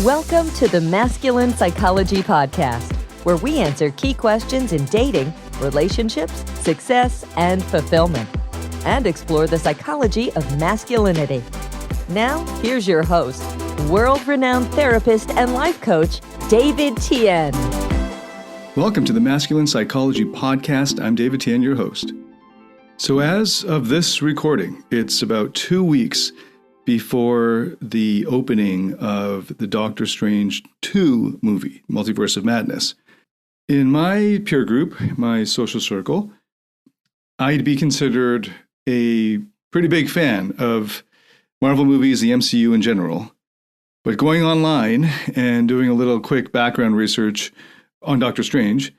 Welcome to the Masculine Psychology Podcast, where we answer key questions in dating, relationships, success, and fulfillment, and explore the psychology of masculinity. Now, here's your host, world-renowned therapist and life coach, David Tian. Welcome to the Masculine Psychology Podcast. I'm David Tian, your host. So as of this recording, it's about 2 weeks before the opening of the Doctor Strange 2 movie, Multiverse of Madness. In my peer group, my social circle, I'd be considered a pretty big fan of Marvel movies, the MCU in general. But going online and doing a little quick background research on Doctor Strange,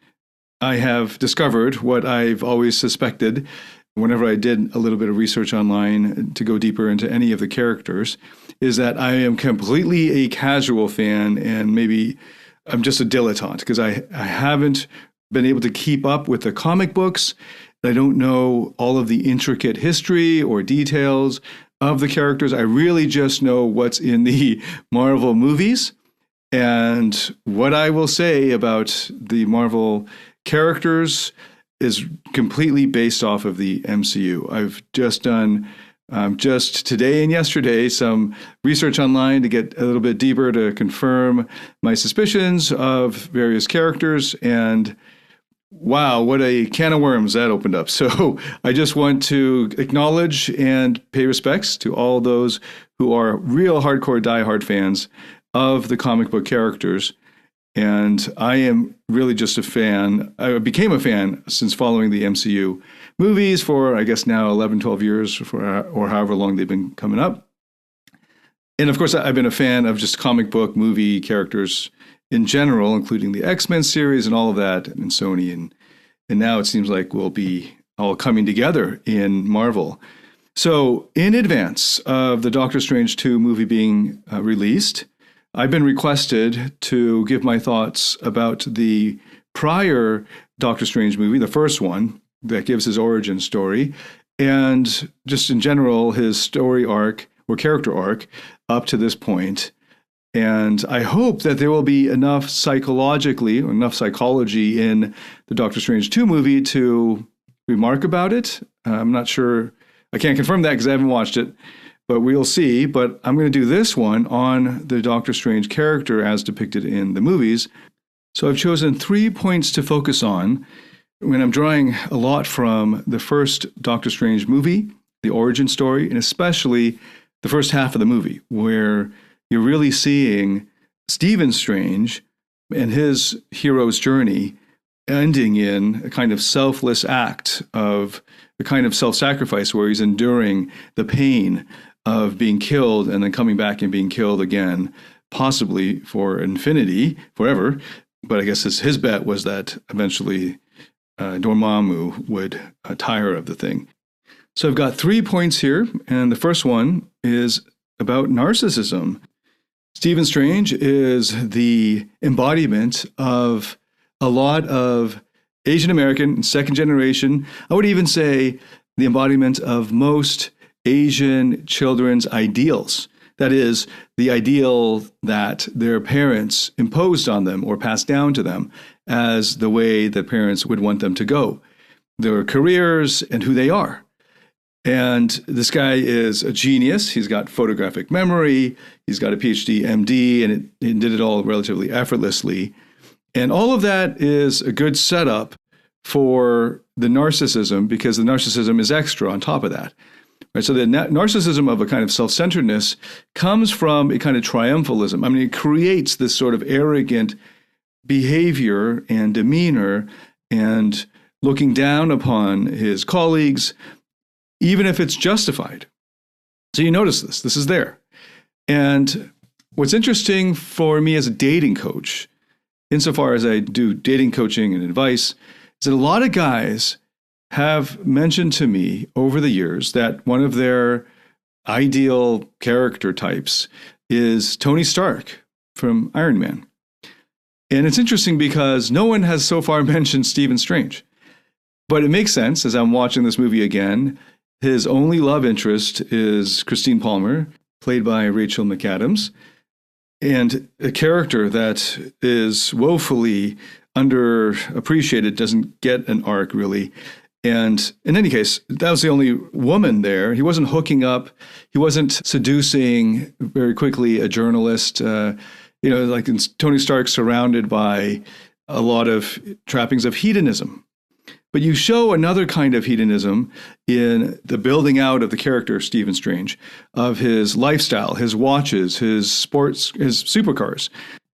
I have discovered what I've always suspected whenever I did a little bit of research online to go deeper into any of the characters, is that I am completely a casual fan, and maybe I'm just a dilettante because I haven't been able to keep up with the comic books. I don't know all of the intricate history or details of the characters. I really just know what's in the Marvel movies. And what I will say about the Marvel characters is completely based off of the MCU. I've just done just today and yesterday some research online to get a little bit deeper to confirm my suspicions of various characters. And wow, what a can of worms that opened up. So I just want to acknowledge and pay respects to all those who are real hardcore diehard fans of the comic book characters. And I am really just a fan. I became a fan since following the MCU movies for, I guess, now 11, 12 years or however long they've been coming up. And of course, I've been a fan of just comic book movie characters in general, including the X-Men series and all of that, and Sony. And now it seems like we'll be all coming together in Marvel. So in advance of the Doctor Strange 2 movie being released, I've been requested to give my thoughts about the prior Doctor Strange movie, the first one that gives his origin story, and just in general, his story arc or character arc up to this point. And I hope that there will be enough psychology in the Doctor Strange 2 movie to remark about it. I'm not sure. I can't confirm that because I haven't watched it. But we'll see. But I'm going to do this one on the Doctor Strange character as depicted in the movies. So I've chosen 3 points to focus on when I'm drawing a lot from the first Doctor Strange movie, the origin story, and especially the first half of the movie, where you're really seeing Stephen Strange and his hero's journey ending in a kind of selfless act of a kind of self-sacrifice where he's enduring the pain of being killed and then coming back and being killed again, possibly for infinity, forever. But I guess his bet was that eventually Dormammu would tire of the thing. So I've got 3 points here, and the first one is about narcissism. Stephen Strange is the embodiment of a lot of Asian American and second generation, I would even say the embodiment of most Asian children's ideals. That is, the ideal that their parents imposed on them or passed down to them as the way that parents would want them to go, their careers and who they are. And this guy is a genius. He's got photographic memory. He's got a Ph.D, M.D, and he did it all relatively effortlessly. And all of that is a good setup for the narcissism, because the narcissism is extra on top of that. Right, so the narcissism of a kind of self-centeredness comes from a kind of triumphalism. I mean, it creates this sort of arrogant behavior and demeanor and looking down upon his colleagues, even if it's justified. So you notice this. This is there. And what's interesting for me as a dating coach, insofar as I do dating coaching and advice, is that a lot of guys have mentioned to me over the years that one of their ideal character types is Tony Stark from Iron Man. And it's interesting because no one has so far mentioned Stephen Strange. But it makes sense as I'm watching this movie again. His only love interest is Christine Palmer, played by Rachel McAdams. And a character that is woefully underappreciated, doesn't get an arc really. And in any case, that was the only woman there. He wasn't hooking up. He wasn't seducing very quickly a journalist. Like Tony Stark's surrounded by a lot of trappings of hedonism. But you show another kind of hedonism in the building out of the character, Stephen Strange, of his lifestyle, his watches, his sports, his supercars.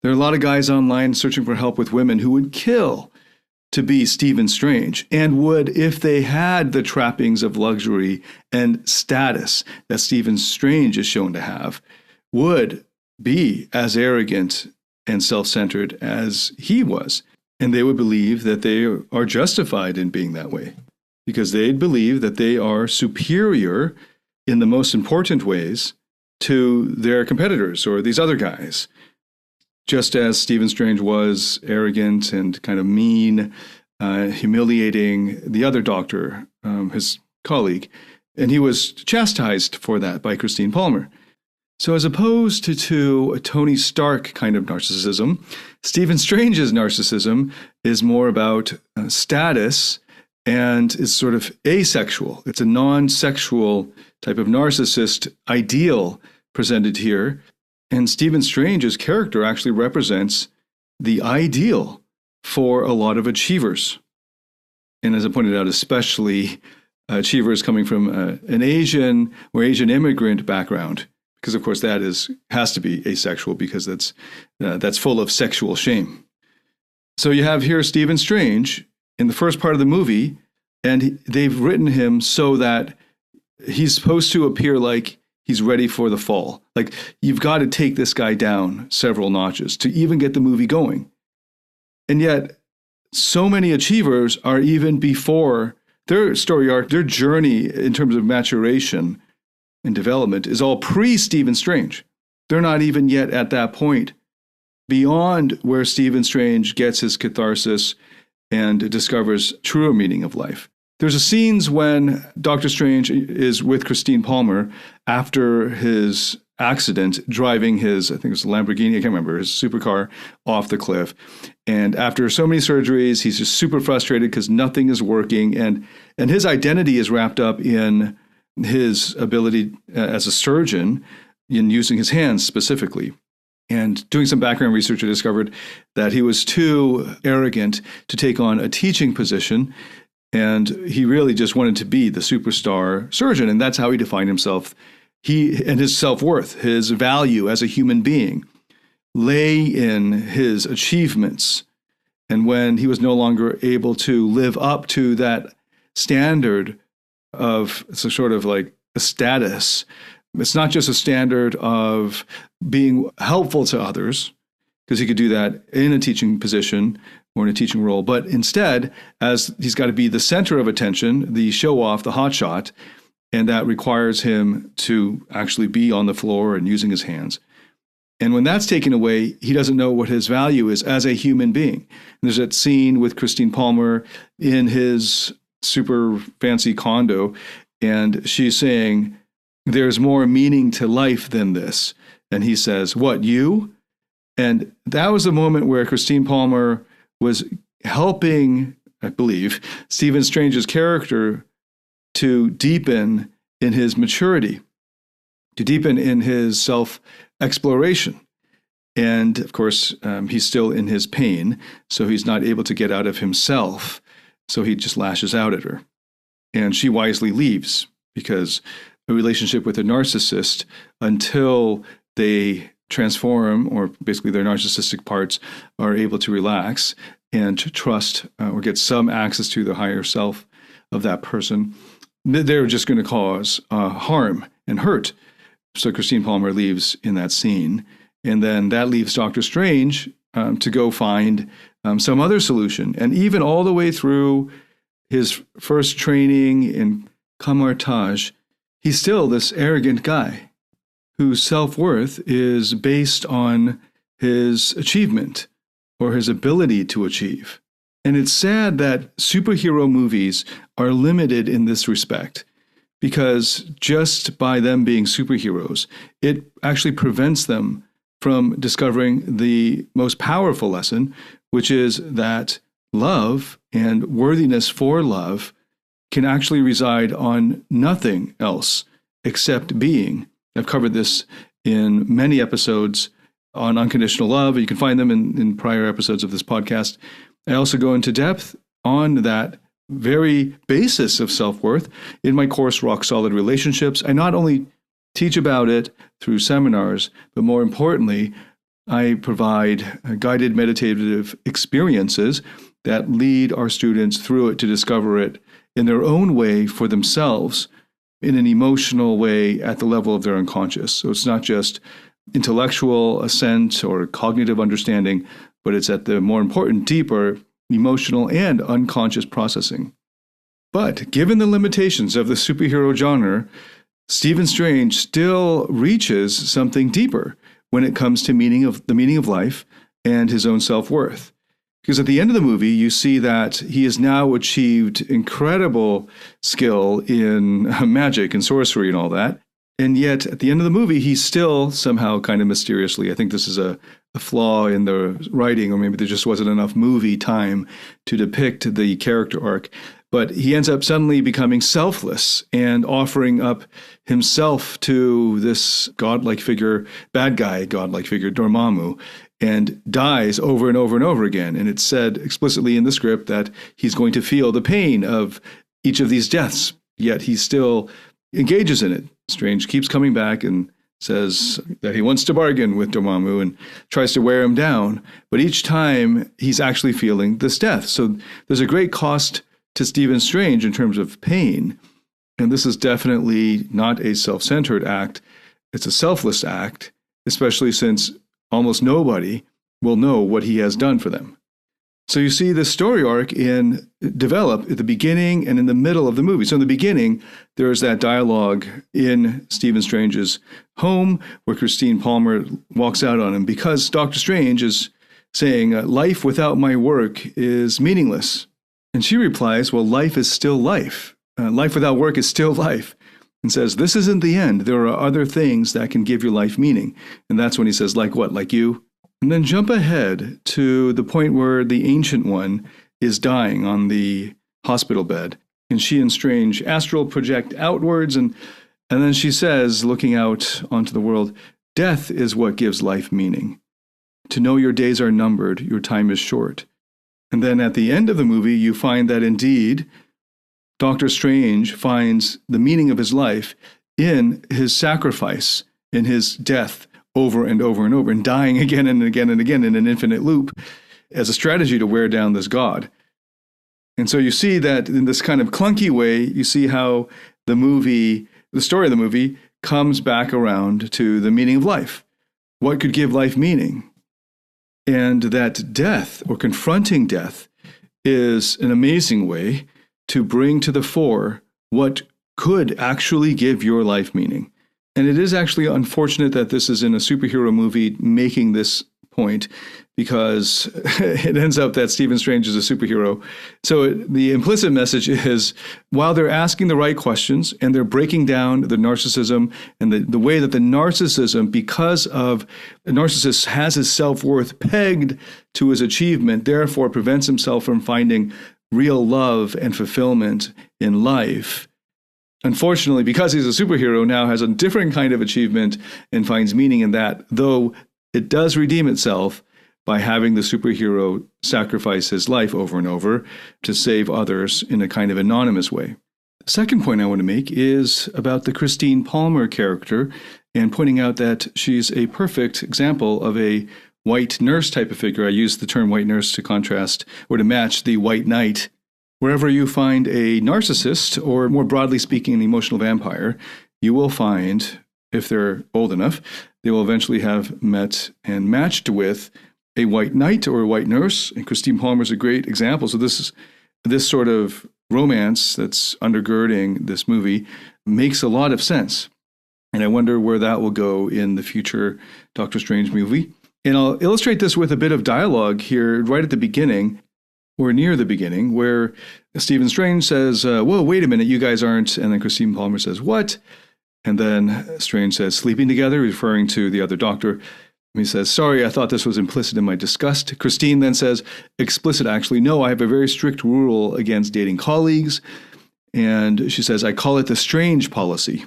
There are a lot of guys online searching for help with women who would kill to be Stephen Strange, and would, if they had the trappings of luxury and status that Stephen Strange is shown to have, would be as arrogant and self-centered as he was. And they would believe that they are justified in being that way, because they'd believe that they are superior in the most important ways to their competitors or these other guys. Just as Stephen Strange was arrogant and kind of mean, humiliating the other doctor, his colleague, and he was chastised for that by Christine Palmer. So as opposed to a Tony Stark kind of narcissism, Stephen Strange's narcissism is more about status and is sort of asexual. It's a non-sexual type of narcissist ideal presented here. And Stephen Strange's character actually represents the ideal for a lot of achievers. And as I pointed out, especially achievers coming from an Asian or Asian immigrant background, because of course that has to be asexual, because that's full of sexual shame. So you have here Stephen Strange in the first part of the movie, and they've written him so that he's supposed to appear like he's ready for the fall. Like, you've got to take this guy down several notches to even get the movie going. And yet, so many achievers are even before their story arc, their journey in terms of maturation and development is all pre-Stephen Strange. They're not even yet at that point beyond where Stephen Strange gets his catharsis and discovers truer meaning of life. There's a scenes when Doctor Strange is with Christine Palmer after his accident, driving his, I think it was a Lamborghini, I can't remember, his supercar off the cliff. And after so many surgeries, he's just super frustrated because nothing is working. And his identity is wrapped up in his ability as a surgeon in using his hands specifically. And doing some background research, I discovered that he was too arrogant to take on a teaching position. And he really just wanted to be the superstar surgeon. And that's how he defined himself. He and his self-worth, his value as a human being, lay in his achievements. And when he was no longer able to live up to that standard of sort of like a status, it's not just a standard of being helpful to others, because he could do that in a teaching position or in a teaching role, but instead, as he's got to be the center of attention, the show-off, the hotshot, and that requires him to actually be on the floor and using his hands. And when that's taken away, he doesn't know what his value is as a human being. And there's that scene with Christine Palmer in his super fancy condo, and she's saying, "There's more meaning to life than this." And he says, "What, you?" And that was the moment where Christine Palmer was helping, I believe, Stephen Strange's character to deepen in his maturity, to deepen in his self-exploration. And of course, he's still in his pain, so he's not able to get out of himself. So he just lashes out at her. And she wisely leaves, because a relationship with a narcissist, until they transform, or basically their narcissistic parts are able to relax and to trust or get some access to the higher self of that person, they're just going to cause harm and hurt. So Christine Palmer leaves in that scene. And then that leaves Doctor Strange to go find some other solution. And even all the way through his first training in Camartage, he's still this arrogant guy whose self-worth is based on his achievement or his ability to achieve. And it's sad that superhero movies are limited in this respect, because just by them being superheroes, it actually prevents them from discovering the most powerful lesson, which is that love and worthiness for love can actually reside on nothing else except being. I've covered this in many episodes on unconditional love. You can find them in prior episodes of this podcast. I also go into depth on that very basis of self-worth in my course, Rock Solid Relationships. I not only teach about it through seminars, but more importantly, I provide guided meditative experiences that lead our students through it to discover it in their own way for themselves, in an emotional way at the level of their unconscious. So it's not just intellectual assent or cognitive understanding, but it's at the more important, deeper emotional and unconscious processing. But given the limitations of the superhero genre, Stephen Strange still reaches something deeper when it comes to the meaning of life and his own self-worth. Because at the end of the movie, you see that he has now achieved incredible skill in magic and sorcery and all that. And yet, at the end of the movie, he's still somehow kind of mysteriously, I think this is a flaw in the writing, or maybe there just wasn't enough movie time to depict the character arc. But he ends up suddenly becoming selfless and offering up himself to this godlike figure, godlike figure, Dormammu, and dies over and over and over again. And it's said explicitly in the script that he's going to feel the pain of each of these deaths, yet he still engages in it. Strange keeps coming back and says that he wants to bargain with Dormammu and tries to wear him down. But each time he's actually feeling this death. So there's a great cost to Stephen Strange in terms of pain. And this is definitely not a self-centered act. It's a selfless act, especially since almost nobody will know what he has done for them. So you see the story arc develop at the beginning and in the middle of the movie. So in the beginning, there's that dialogue in Stephen Strange's home where Christine Palmer walks out on him because Dr. Strange is saying, life without my work is meaningless. And she replies, well, life is still life. Life without work is still life. And says, this isn't the end. There are other things that can give your life meaning. And that's when he says, like what? Like you? And then jump ahead to the point where the Ancient One is dying on the hospital bed. And she and Strange astral project outwards. And then she says, looking out onto the world, death is what gives life meaning. To know your days are numbered, your time is short. And then at the end of the movie, you find that indeed, Dr. Strange finds the meaning of his life in his sacrifice, in his death over and over and over, and dying again and again and again in an infinite loop as a strategy to wear down this god. And so you see that in this kind of clunky way, you see how the story of the movie comes back around to the meaning of life. What could give life meaning? And that death, or confronting death, is an amazing way to bring to the fore what could actually give your life meaning. And it is actually unfortunate that this is in a superhero movie making this point, because it ends up that Stephen Strange is a superhero. So the implicit message is, while they're asking the right questions and they're breaking down the narcissism and the way that the narcissism, because of the narcissist has his self-worth pegged to his achievement, therefore prevents himself from finding real love and fulfillment in life. Unfortunately, because he's a superhero, now has a different kind of achievement and finds meaning in that, though it does redeem itself by having the superhero sacrifice his life over and over to save others in a kind of anonymous way. The second point I want to make is about the Christine Palmer character and pointing out that she's a perfect example of a white nurse type of figure. I use the term white nurse to contrast or to match the white knight. Wherever you find a narcissist, or more broadly speaking, an emotional vampire, you will find, if they're old enough, they will eventually have met and matched with a white knight or a white nurse. And Christine Palmer is a great example. So this sort of romance that's undergirding this movie makes a lot of sense. And I wonder where that will go in the future Doctor Strange movie. And I'll illustrate this with a bit of dialogue here right at the beginning, or near the beginning, where Stephen Strange says, whoa, wait a minute, you guys aren't. And then Christine Palmer says, what? And then Strange says, sleeping together, referring to the other doctor. He says, sorry, I thought this was implicit in my disgust. Christine then says, explicit actually. No, I have a very strict rule against dating colleagues. And she says, I call it the Strange policy.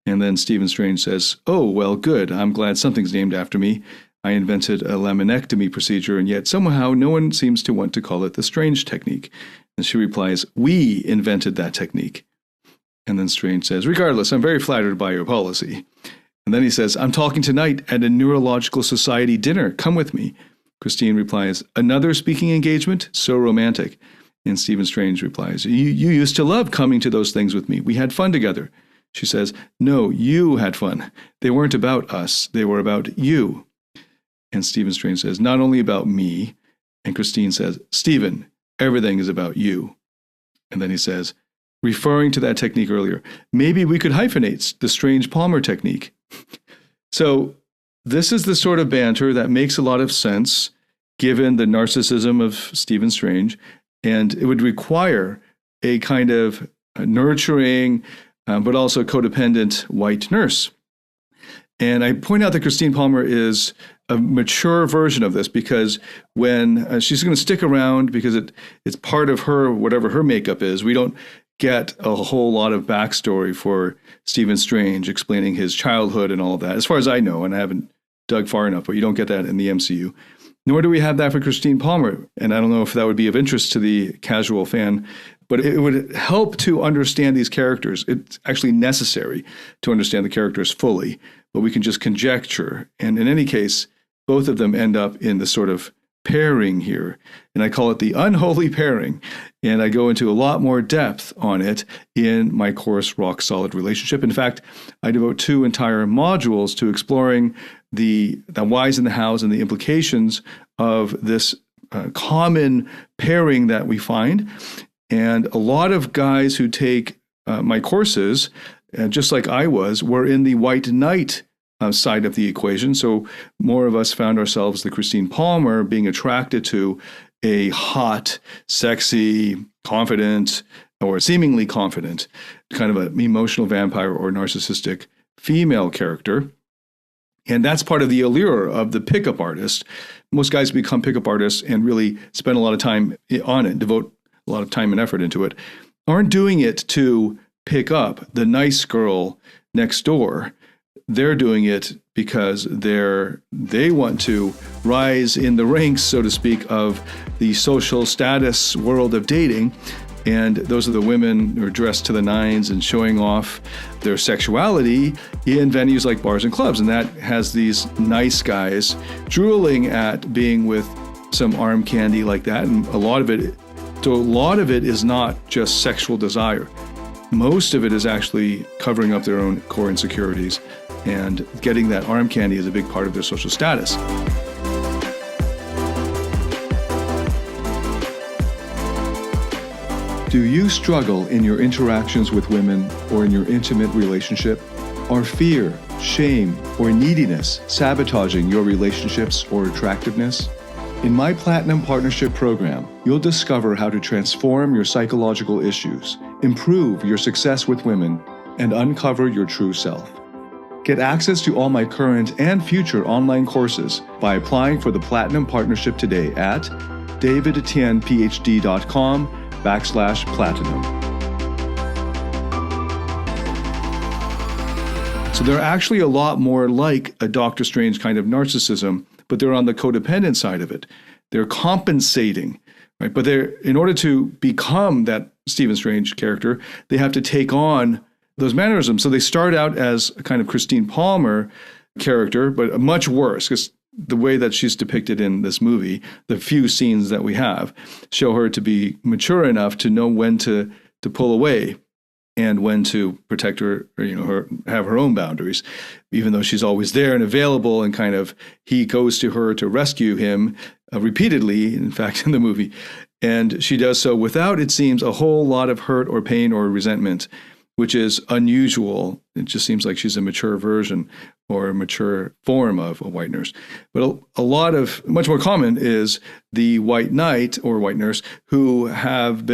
And then Stephen Strange says, oh, well, good. I'm glad something's named after me. I invented a laminectomy procedure, and yet somehow no one seems to want to call it the Strange technique. And she replies, we invented that technique. And then Strange says, regardless, I'm very flattered by your policy. And then he says, I'm talking tonight at a Neurological Society dinner. Come with me. Christine replies, another speaking engagement? So romantic. And Stephen Strange replies, you used to love coming to those things with me. We had fun together. She says, no, you had fun. They weren't about us. They were about you. And Stephen Strange says, not only about me. And Christine says, Stephen, everything is about you. And then he says, referring to that technique earlier, maybe we could hyphenate the Strange-Palmer technique. So this is the sort of banter that makes a lot of sense given the narcissism of Stephen Strange, and it would require a kind of nurturing but also codependent white nurse. And I point out that Christine Palmer is a mature version of this because when she's going to stick around because it's part of her, whatever her makeup is, we don't get a whole lot of backstory for Stephen Strange explaining his childhood and all of that, as far as I know, and I haven't dug far enough, but you don't get that in the MCU. Nor do we have that for Christine Palmer, and I don't know if that would be of interest to the casual fan, but it would help to understand these characters. It's actually necessary to understand the characters fully, but we can just conjecture. And in any case, both of them end up in the sort of pairing here, and I call it the unholy pairing, and I go into a lot more depth on it in my course, Rock Solid Relationship. In fact, I devote 2 entire modules to exploring the whys and the hows and the implications of this common pairing that we find. And a lot of guys who take my courses, just like I was, were in the white knight side of the equation. So more of us found ourselves, the Christine Palmer, being attracted to a hot, sexy, confident, or seemingly confident, kind of an emotional vampire or narcissistic female character. And that's part of the allure of the pickup artist. Most guys become pickup artists and really spend a lot of time on it, devote a lot of time and effort into it, aren't doing it to pick up the nice girl next door. They're doing it because they want to rise in the ranks, so to speak, of the social status world of dating. And those are the women who are dressed to the nines and showing off their sexuality in venues like bars and clubs. And that has these nice guys drooling at being with some arm candy like that. And a lot of it is not just sexual desire. Most of it is actually covering up their own core insecurities. And getting that arm candy is a big part of their social status. Do you struggle in your interactions with women or in your intimate relationship? Are fear, shame, or neediness sabotaging your relationships or attractiveness? In my Platinum Partnership program, you'll discover how to transform your psychological issues, improve your success with women, and uncover your true self. Get access to all my current and future online courses by applying for the Platinum Partnership today at davidtianphd.com/platinum. So they're actually a lot more like a Dr. Strange kind of narcissism, but they're on the codependent side of it. They're compensating, right? But in order to become that Stephen Strange character, they have to take on those mannerisms. So they start out as a kind of Christine Palmer character, but much worse, because the way that she's depicted in this movie, the few scenes that we have, show her to be mature enough to know when to pull away and when to protect her, or, have her own boundaries, even though she's always there and available, and kind of he goes to her to rescue him repeatedly, in fact, in the movie. And she does so without, it seems, a whole lot of hurt or pain or resentment, which is unusual. It just seems like she's a mature version or a mature form of a white nurse. But much more common is the white knight or white nurse who have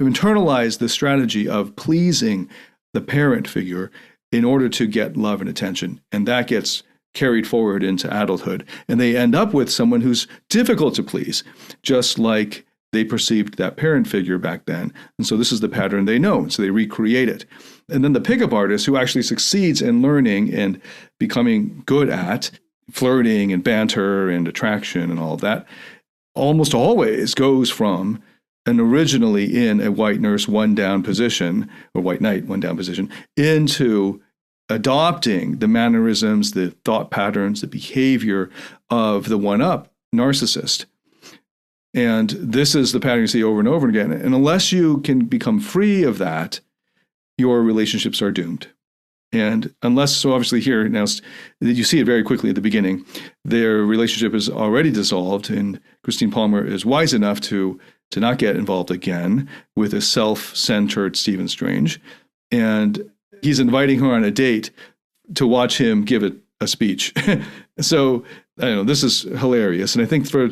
internalized the strategy of pleasing the parent figure in order to get love and attention. And that gets carried forward into adulthood. And they end up with someone who's difficult to please, just like they perceived that parent figure back then. And so this is the pattern they know. So they recreate it. And then the pickup artist who actually succeeds in learning and becoming good at flirting and banter and attraction and all of that, almost always goes from an originally in a white nurse one down position, or white knight one down position, into adopting the mannerisms, the thought patterns, the behavior of the one-up narcissist. And this is the pattern you see over and over again. And unless you can become free of that, your relationships are doomed. And unless, so obviously here, now you see it very quickly at the beginning, their relationship is already dissolved, and Christine Palmer is wise enough to not get involved again with a self-centered Stephen Strange. And he's inviting her on a date to watch him give a speech. So, I don't know, this is hilarious. And I think for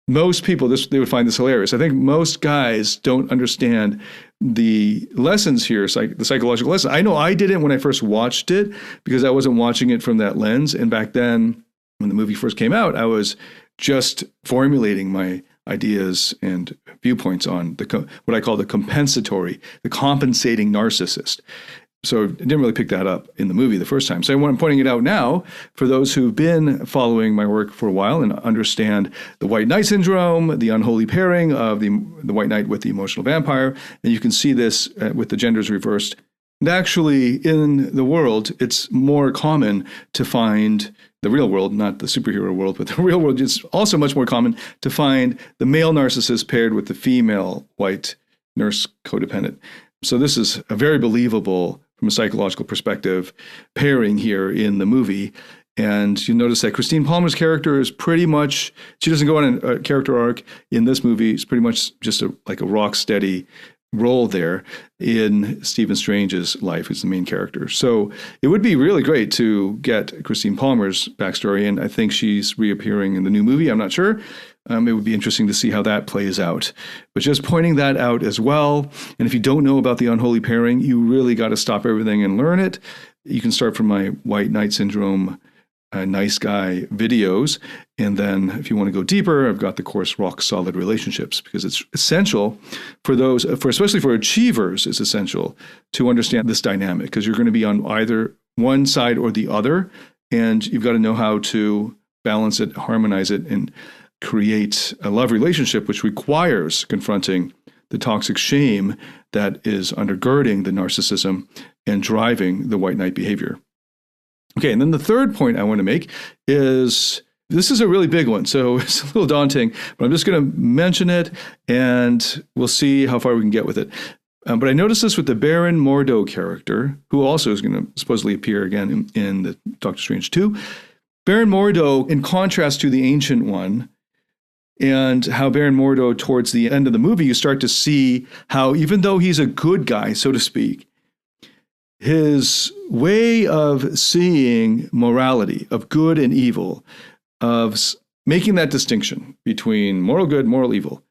most people, they would find this hilarious. I think most guys don't understand the lessons here, the psychological lesson. I know I didn't when I first watched it because I wasn't watching it from that lens. And back then, when the movie first came out, I was just formulating my ideas and viewpoints on what I call the compensating narcissist. So I didn't really pick that up in the movie the first time. So I'm pointing it out now for those who've been following my work for a while and understand the white knight syndrome, the unholy pairing of the white knight with the emotional vampire. And you can see this with the genders reversed. And actually, in the world, it's more common to find the real world, not the superhero world, but the real world. It's also much more common to find the male narcissist paired with the female white nurse codependent. So this is a very believable, from a psychological perspective, pairing here in the movie. And you notice that Christine Palmer's character is pretty much, she doesn't go on a character arc in this movie. It's pretty much just like a rock steady role there in Stephen Strange's life, who's the main character. So it would be really great to get Christine Palmer's backstory, and I think she's reappearing in the new movie. I'm not sure. It would be interesting to see how that plays out. But just pointing that out as well. And if you don't know about the unholy pairing, you really got to stop everything and learn it. You can start from my White Knight Syndrome nice guy videos. And then if you want to go deeper, I've got the course Rock Solid Relationships, because it's essential for those, especially for achievers, it's essential to understand this dynamic, because you're going to be on either one side or the other. And you've got to know how to balance it, harmonize it, and create a love relationship, which requires confronting the toxic shame that is undergirding the narcissism and driving the white knight behavior. Okay, and then the third point I want to make is, this is a really big one, so it's a little daunting, but I'm just going to mention it, and we'll see how far we can get with it. But I noticed this with the Baron Mordo character, who also is going to supposedly appear again in the Doctor Strange 2. Baron Mordo, in contrast to the Ancient One, and how Baron Mordo, towards the end of the movie, you start to see how, even though he's a good guy, so to speak, his way of seeing morality, of good and evil, of making that distinction between moral good, moral evil,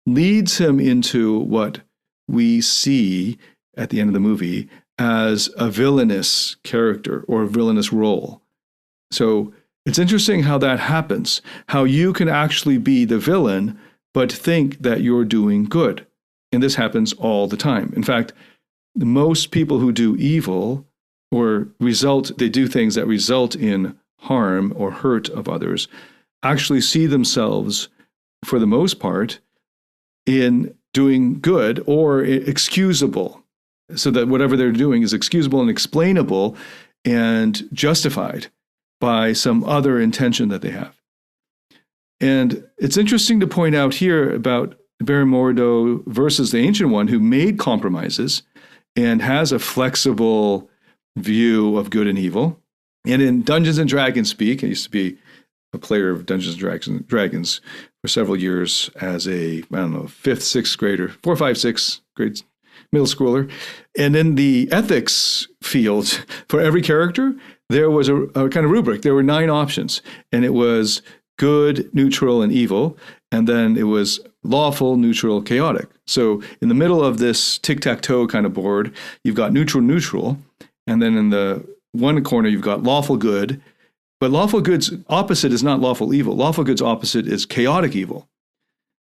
leads him into what we see at the end of the movie as a villainous character or a villainous role. So it's interesting how that happens, how you can actually be the villain, but think that you're doing good. And this happens all the time. In fact, most people who do evil they do things that result in harm or hurt of others, actually see themselves, for the most part, in doing good or excusable, so that whatever they're doing is excusable and explainable and justified by some other intention that they have. And it's interesting to point out here about Baron Mordo versus the Ancient One, who made compromises and has a flexible view of good and evil. And in Dungeons and Dragons speak, I used to be a player of Dungeons and Dragons for several years as a, 5th, 6th grader, 4, 5, 6 grade middle schooler. And in the ethics field, for every character, there was a kind of rubric. There were 9 options, and it was good, neutral, and evil. And then it was lawful, neutral, chaotic. So in the middle of this tic-tac-toe kind of board, you've got neutral, neutral. And then in the one corner, you've got lawful, good. But lawful good's opposite is not lawful evil. Lawful good's opposite is chaotic evil.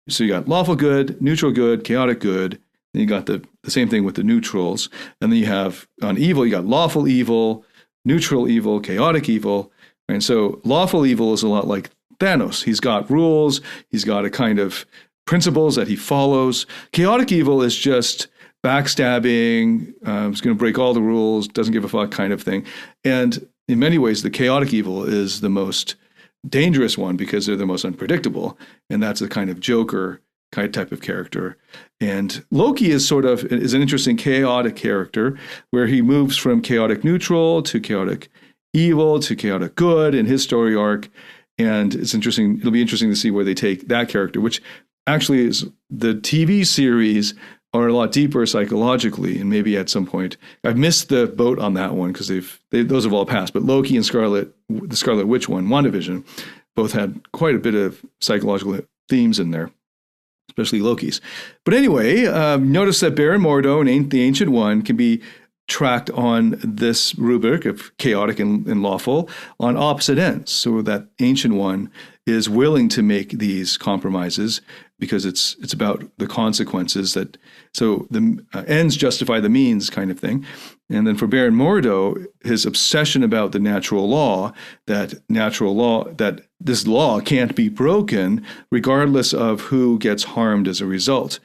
So you got lawful good, neutral good, chaotic good. Then you got the same thing with the neutrals. And then you have on evil, you got lawful evil, neutral evil, chaotic evil. And so lawful evil is a lot like Thanos. He's got rules. He's got a kind of principles that he follows. Chaotic evil is just backstabbing, is going to break all the rules, doesn't give a fuck kind of thing. And in many ways, the chaotic evil is the most dangerous one because they're the most unpredictable. And that's a kind of Joker kind of type of character. And Loki is an interesting chaotic character where he moves from chaotic neutral to chaotic evil to chaotic good in his story arc. And it's interesting. It'll be interesting to see where they take that character, which actually is the TV series are a lot deeper psychologically. And maybe at some point, I've missed the boat on that one because those have all passed. But Loki and the Scarlet Witch one, WandaVision, both had quite a bit of psychological themes in there, especially Loki's. But anyway, notice that Baron Mordo and the Ancient One can be tracked on this rubric of chaotic and lawful on opposite ends. So that Ancient One is willing to make these compromises because it's about the consequences so the ends justify the means kind of thing. And then for Baron Mordo, his obsession about the natural law, that this law can't be broken regardless of who gets harmed as a result.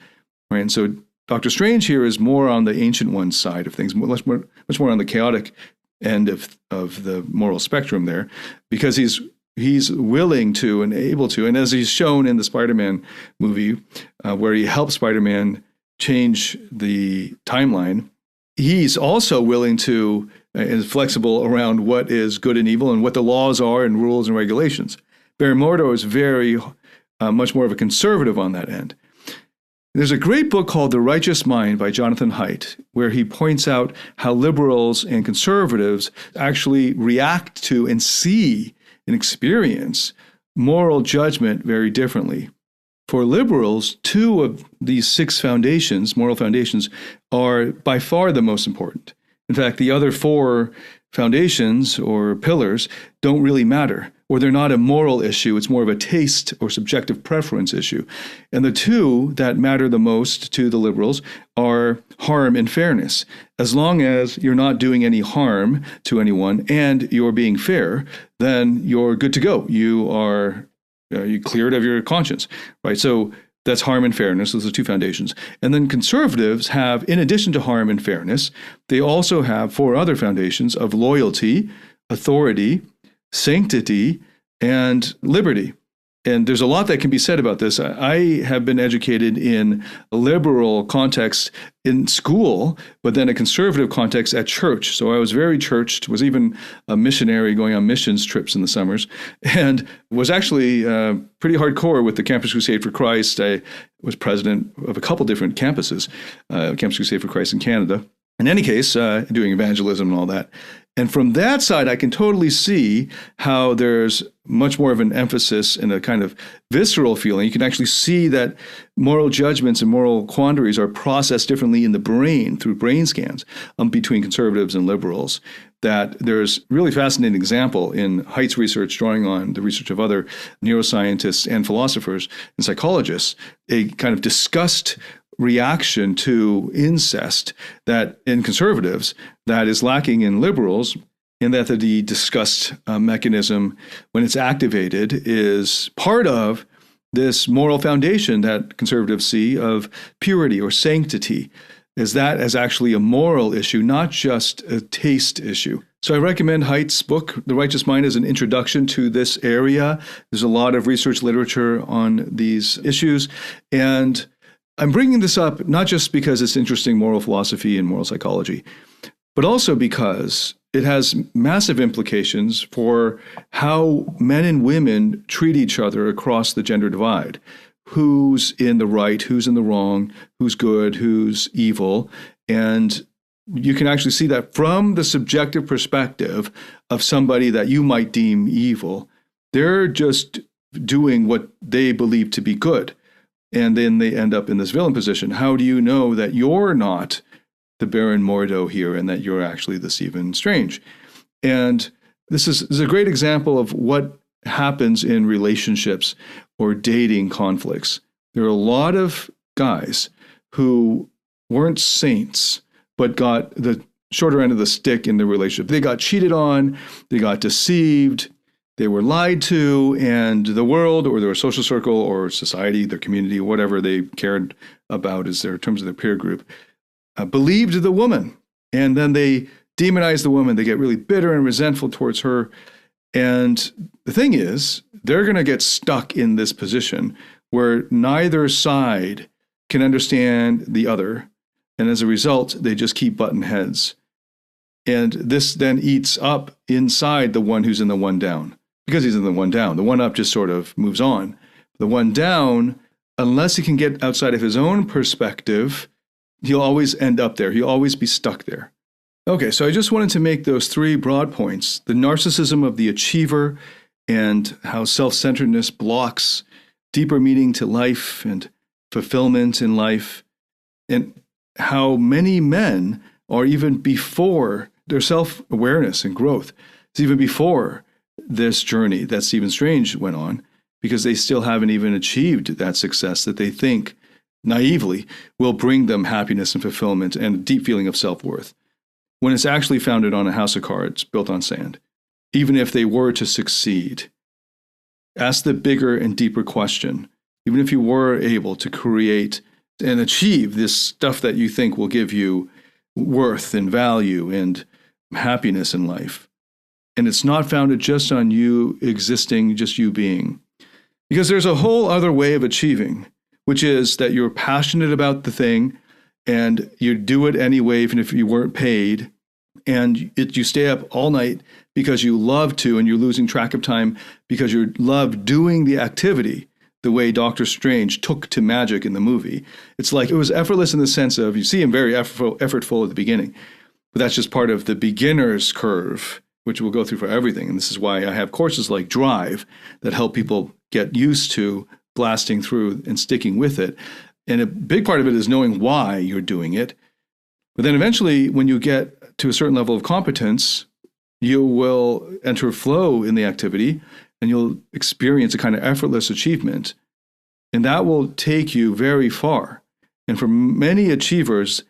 Right? And so Doctor Strange here is more on the Ancient One's side of things, much more on the chaotic end of the moral spectrum there, because he's willing to and able to, and as he's shown in the Spider-Man movie, where he helps Spider-Man change the timeline, he's also willing to and is flexible around what is good and evil and what the laws are and rules and regulations. Baron Mordo is very much more of a conservative on that end. There's a great book called The Righteous Mind by Jonathan Haidt, where he points out how liberals and conservatives actually react to and see and experience moral judgment very differently. For liberals, 2 of these 6 foundations, moral foundations, are by far the most important. In fact, the other 4 foundations or pillars don't really matter, or they're not a moral issue. It's more of a taste or subjective preference issue. And the 2 that matter the most to the liberals are harm and fairness. As long as you're not doing any harm to anyone and you're being fair, then you're good to go. You cleared of your conscience, right? So that's harm and fairness. Those are 2 foundations. And then conservatives have, in addition to harm and fairness, they also have 4 other foundations of loyalty, authority, sanctity, and liberty. And there's a lot that can be said about this. I have been educated in a liberal context in school, but then a conservative context at church. So I was very churched, was even a missionary going on missions trips in the summers, and was actually pretty hardcore with the Campus Crusade for Christ. I was president of a couple different campuses, Campus Crusade for Christ in Canada. In any case, doing evangelism and all that. And from that side, I can totally see how there's much more of an emphasis and a kind of visceral feeling. You can actually see that moral judgments and moral quandaries are processed differently in the brain through brain scans between conservatives and liberals. That there's really fascinating example in Haidt's research, drawing on the research of other neuroscientists and philosophers and psychologists, a kind of disgust reaction to incest that in conservatives that is lacking in liberals, in that the disgust mechanism, when it's activated, is part of this moral foundation that conservatives see of purity or sanctity, as that as actually a moral issue, not just a taste issue. So I recommend Haidt's book, The Righteous Mind, as an introduction to this area. There's a lot of research literature on these issues, and I'm bringing this up not just because it's interesting moral philosophy and moral psychology, but also because it has massive implications for how men and women treat each other across the gender divide. Who's in the right, who's in the wrong, who's good, who's evil. And you can actually see that from the subjective perspective of somebody that you might deem evil. They're just doing what they believe to be good. And then they end up in this villain position. How do you know that you're not the Baron Mordo here and that you're actually the Stephen Strange? And This is a great example of what happens in relationships or dating conflicts. There are a lot of guys who weren't saints, but got the shorter end of the stick in the relationship. They got cheated on, they got deceived, they were lied to, and the world or their social circle or society, their community, whatever they cared about as their terms of their peer group, believed the woman. And then they demonize the woman. They get really bitter and resentful towards her. And the thing is, they're going to get stuck in this position where neither side can understand the other. And as a result, they just keep butting heads. And this then eats up inside the one who's in the one down. Because he's in the one down. The one up just sort of moves on. The one down, unless he can get outside of his own perspective, he'll always end up there. He'll always be stuck there. Okay, so I just wanted to make those three broad points. The narcissism of the achiever and how self-centeredness blocks deeper meaning to life and fulfillment in life, and how many men are even before their self-awareness and growth. It's even before this journey that Stephen Strange went on, because they still haven't even achieved that success that they think naively will bring them happiness and fulfillment and a deep feeling of self-worth, when it's actually founded on a house of cards built on sand. Even if they were to succeed, ask the bigger and deeper question. Even if you were able to create and achieve this stuff that you think will give you worth and value and happiness in life, and it's not founded just on you existing, just you being. Because there's a whole other way of achieving, which is that you're passionate about the thing and you do it anyway, even if you weren't paid, and you stay up all night because you love to, and you're losing track of time because you love doing the activity the way Doctor Strange took to magic in the movie. It's like it was effortless in the sense of, you see him very effortful at the beginning, but that's just part of the beginner's curve, which we'll go through for everything. And this is why I have courses like Drive that help people get used to blasting through and sticking with it. And a big part of it is knowing why you're doing it. But then eventually, when you get to a certain level of competence, you will enter flow in the activity and you'll experience a kind of effortless achievement. And that will take you very far. And for many achievers,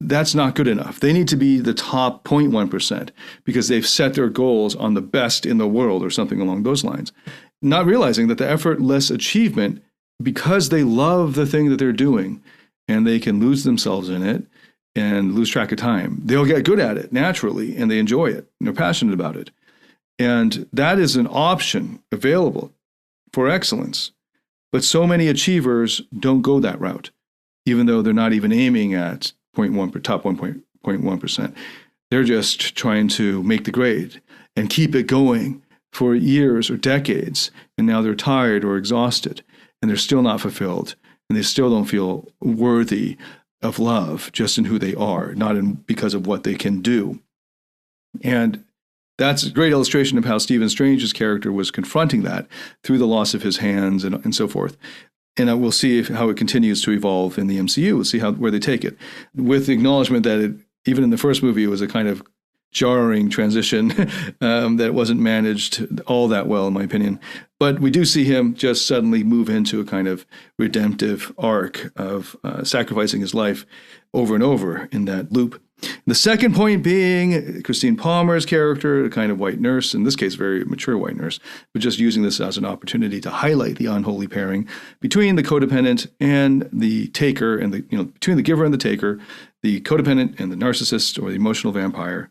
that's not good enough. They need to be the top 0.1% because they've set their goals on the best in the world or something along those lines. Not realizing that the effortless achievement, because they love the thing that they're doing and they can lose themselves in it and lose track of time, they'll get good at it naturally and they enjoy it and they're passionate about it. And that is an option available for excellence. But so many achievers don't go that route, even though they're not even aiming at top 1.1%. They're just trying to make the grade and keep it going for years or decades. And now they're tired or exhausted and they're still not fulfilled and they still don't feel worthy of love just in who they are, not because of what they can do. And that's a great illustration of how Stephen Strange's character was confronting that through the loss of his hands and so forth. And we'll see how it continues to evolve in the MCU. We'll see where they take it, with the acknowledgement that even in the first movie, it was a kind of jarring transition that wasn't managed all that well, in my opinion. But we do see him just suddenly move into a kind of redemptive arc of sacrificing his life over and over in that loop. The second point being Christine Palmer's character, a kind of white nurse, in this case, very mature white nurse, but just using this as an opportunity to highlight the unholy pairing between the codependent and the taker, and between the giver and the taker, the codependent and the narcissist or the emotional vampire.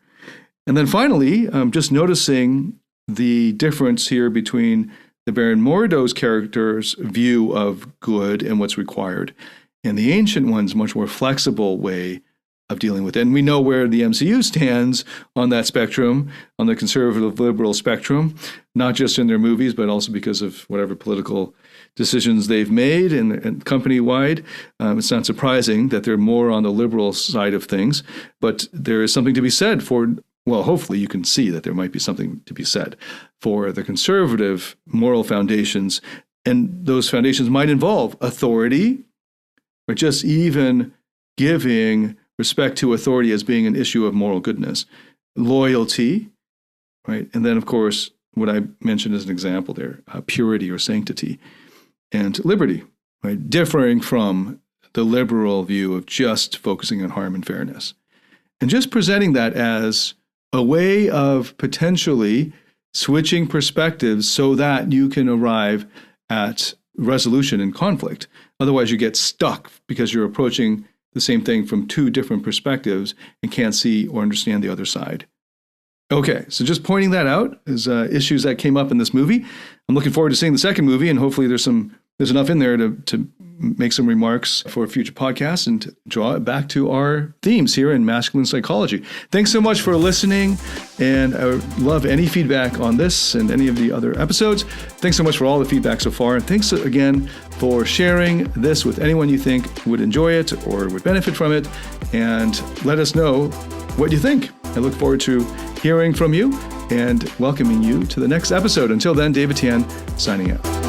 And then finally, just noticing the difference here between the Baron Mordo's character's view of good and what's required, and the Ancient One's much more flexible way of dealing with it. And we know where the MCU stands on that spectrum, on the conservative liberal spectrum, not just in their movies, but also because of whatever political decisions they've made and company-wide. It's not surprising that they're more on the liberal side of things, but there is something to be said for, well, hopefully you can see that there might be something to be said for the conservative moral foundations. And those foundations might involve authority, or just even giving respect to authority as being an issue of moral goodness, loyalty, right? And then, of course, what I mentioned as an example there, purity or sanctity and liberty, right? Differing from the liberal view of just focusing on harm and fairness. And just presenting that as a way of potentially switching perspectives so that you can arrive at resolution in conflict. Otherwise, you get stuck because you're approaching the same thing from two different perspectives and can't see or understand the other side. Okay, so just pointing that out is issues that came up in this movie. I'm looking forward to seeing the second movie, and hopefully there's enough in there to make some remarks for a future podcast and to draw it back to our themes here in masculine psychology. Thanks so much for listening, and I would love any feedback on this and any of the other episodes. Thanks so much for all the feedback so far, and thanks again for sharing this with anyone you think would enjoy it or would benefit from it, and let us know what you think. I look forward to hearing from you and welcoming you to the next episode. Until then, David Tian signing out.